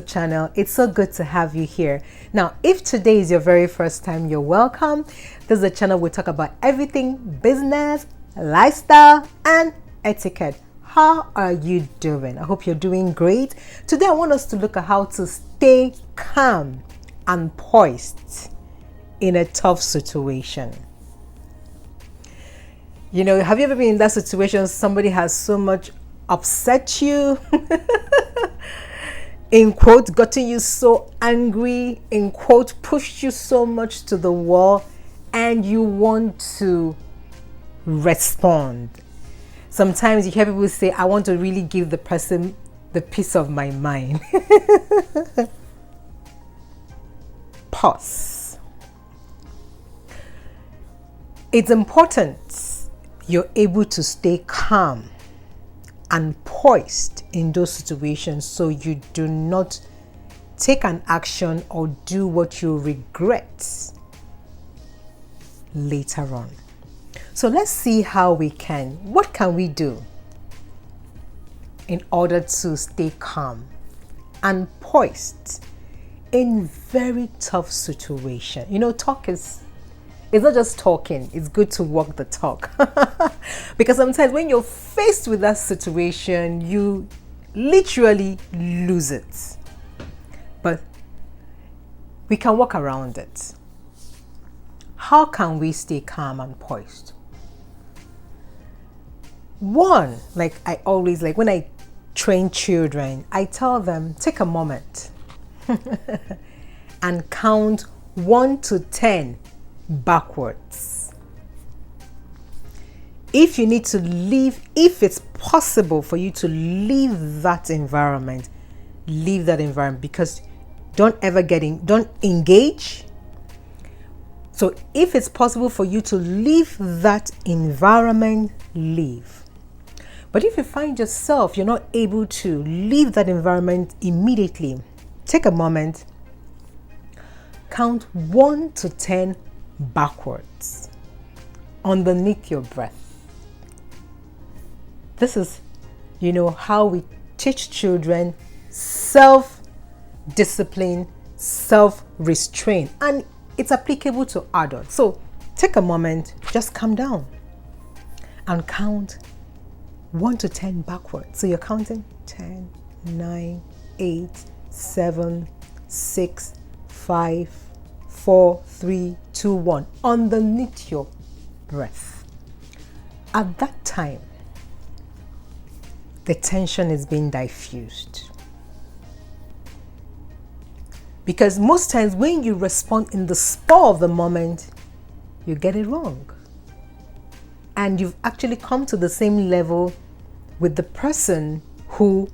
channel. It's so good to have you here. Now, if today is your very first time, you're welcome. This is a channel we talk about everything business, lifestyle, and etiquette. How are you doing? I hope you're doing great. Today, I want us to look at how to stay calm and poised in a tough situation. You know, have you ever been in that situation? Somebody has so much upset you, in quote, gotten you so angry, in quote, pushed you so much to the wall, and you want to respond. Sometimes you hear people say, I want to really give the person the peace of my mind. Pause. It's important you're able to stay calm and poised in those situations so you do not take an action or do what you regret later on. So let's see what can we do in order to stay calm and poised in very tough situation. You know, it's not just talking, it's good to walk the talk. Because sometimes when you're faced with that situation, you literally lose it. But we can walk around it. How can we stay calm and poised? One, when I train children, I tell them, take a moment and count 1 to 10 backwards. If you need to leave, if it's possible for you to leave that environment, because don't engage. So if it's possible for you to leave that environment, leave. But if you find yourself, you're not able to leave that environment immediately, take a moment, count 1 to 10 backwards underneath your breath. This is, how we teach children self-discipline, self-restraint, and it's applicable to adults. So take a moment, just calm down and count 1 to 10 backwards. So you're counting 10, 9, 8, 7, 6, 5, 4, 3, 2, 1 underneath your breath. At that time, the tension is being diffused. Because most times when you respond in the spur of the moment, you get it wrong. And you've actually come to the same level with the person who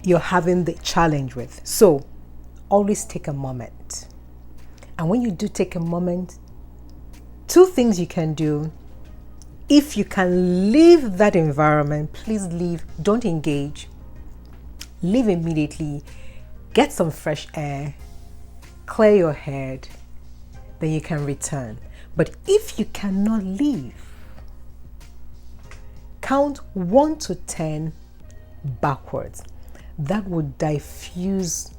you're having the challenge with. So always take a moment. And when you do take a moment, 2 things you can do. If you can leave that environment, please leave. Don't engage. Leave immediately. Get some fresh air. Clear your head. Then you can return. But if you cannot leave, count 1 to 10 backwards. That would diffuse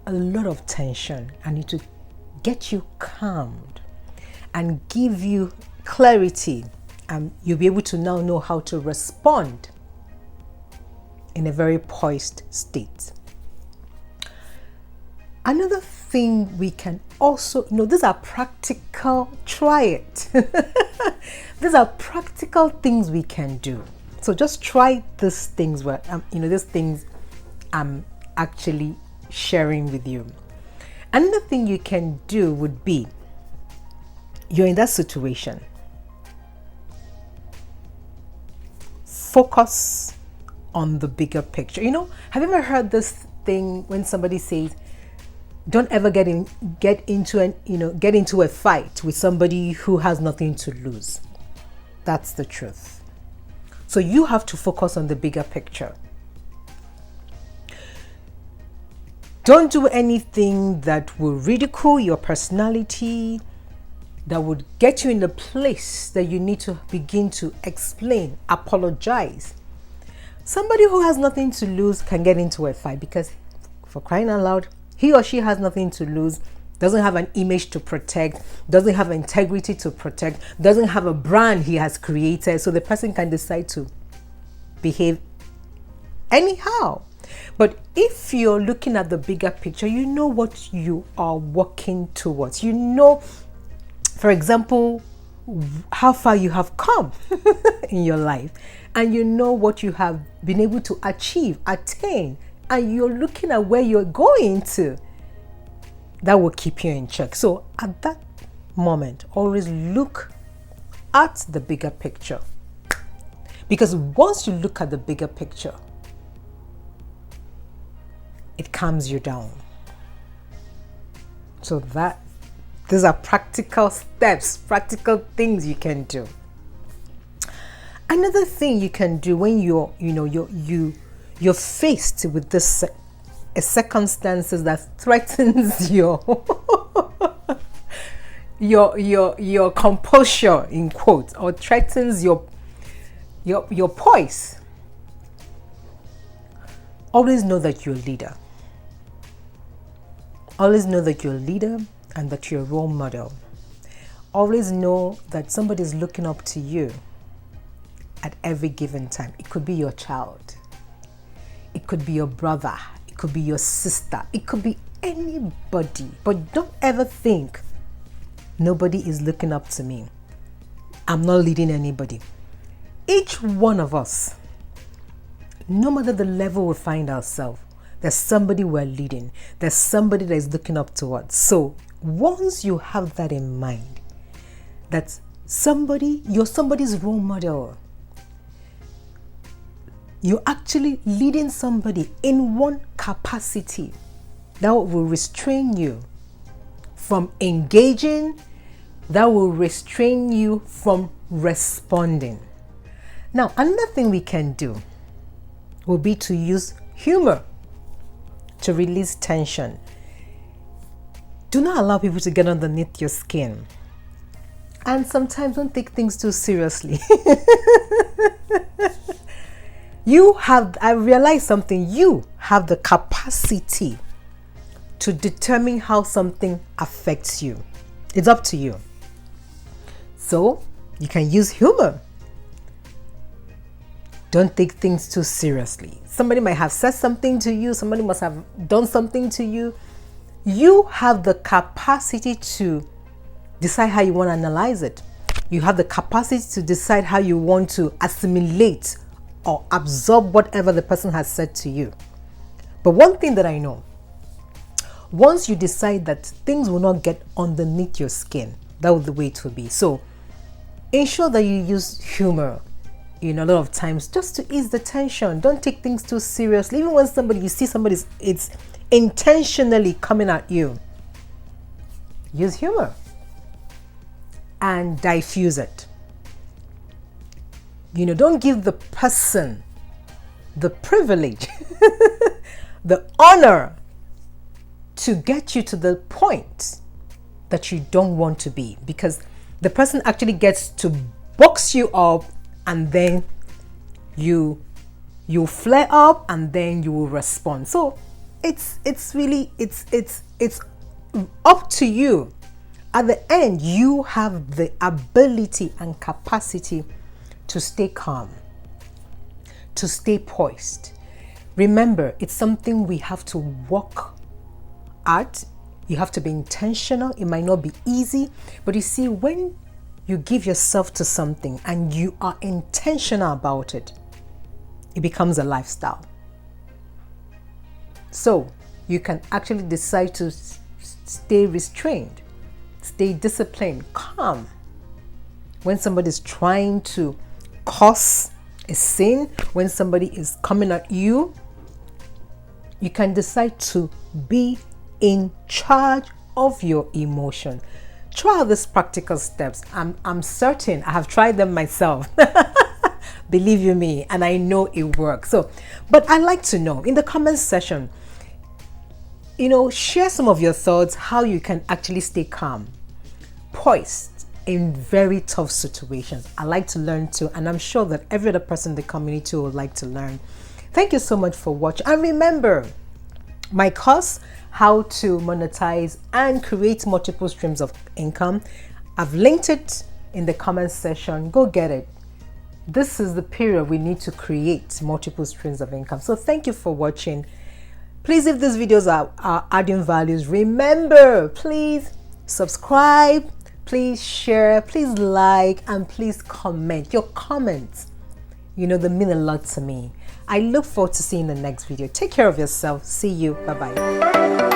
a lot of tension and it will get you calmed and give you clarity, and you'll be able to now know how to respond in a very poised state. Another thing we can also, these are practical, try it. These are practical things we can do. So just try these things these things I'm actually sharing with you. Another thing you can do would be, you're in that situation. Focus on the bigger picture. Have you ever heard this thing when somebody says, don't ever get into a fight with somebody who has nothing to lose? That's the truth. So you have to focus on the bigger picture. Don't do anything that will ridicule your personality, that would get you in a place that you need to begin to explain, apologize. Somebody who has nothing to lose can get into a fight because For crying out loud, he or she has nothing to lose, doesn't have an image to protect, doesn't have integrity to protect, doesn't have a brand he has created, so the person can decide to behave anyhow. But if you're looking at the bigger picture, you know what you are working towards. You know, for example, how far you have come in your life, and you know what you have been able to achieve, attain, and you're looking at where you're going to. That will keep you in check. So at that moment, always look at the bigger picture. Because once you look at the bigger picture, it calms you down. So these are practical steps, practical things you can do. Another thing you can do when you're faced with this circumstances that threatens your composure, in quotes, or threatens your poise. Always know that you're a leader. Always know that you're a leader and that you're a role model. Always know that somebody's looking up to you at every given time. It could be your child. It could be your brother. It could be your sister. It could be anybody. But don't ever think nobody is looking up to me. I'm not leading anybody. Each one of us, no matter the level we find ourselves, there's somebody we're leading. There's somebody that is looking up to us. So once you have that in mind, that you're somebody's role model, you're actually leading somebody in one capacity that will restrain you from engaging, that will restrain you from responding. Now, another thing we can do will be to use humor to release tension. Do not allow people to get underneath your skin. And sometimes don't take things too seriously. I realized something. You have the capacity to determine how something affects you. It's up to you. So you can use humor. Don't take things too seriously. Somebody might have said something to you. Somebody must have done something to you. You have the capacity to decide how you want to analyze it. You have the capacity to decide how you want to assimilate or absorb whatever the person has said to you. But one thing that I know, once you decide that things will not get underneath your skin, that was the way it will be. So ensure that you use humor, a lot of times, just to ease the tension. Don't take things too seriously. Even when you see somebody, it's intentionally coming at you, use humor and diffuse it. Don't give the person the privilege, the honor to get you to the point that you don't want to be, because the person actually gets to box you up, and then you flare up, and then you will respond. So it's up to you. At the end, you have the ability and capacity to stay calm, to stay poised. Remember, it's something we have to work at. You have to be intentional. It might not be easy, but you see, when you give yourself to something and you are intentional about it, it becomes a lifestyle. So you can actually decide to stay restrained, stay disciplined, calm. When somebody is trying to cause a sin, when somebody is coming at you, you can decide to be in charge of your emotion. Try out these practical steps. I'm certain I have tried them myself. Believe you me, and I know it works. But I'd like to know in the comments section, share some of your thoughts, how you can actually stay calm, poised in very tough situations. I like to learn too, and I'm sure that every other person in the community would like to learn. Thank you so much for watching. And remember, my course, how to monetize and create multiple streams of income. I've linked it in the comment section. Go get it. This is the period we need to create multiple streams of income. So thank you for watching. Please, if these videos are adding values, remember, please subscribe, please share, please like, and please comment. Your comments, they mean a lot to me. I look forward to seeing the next video. Take care of yourself. See you. Bye-bye.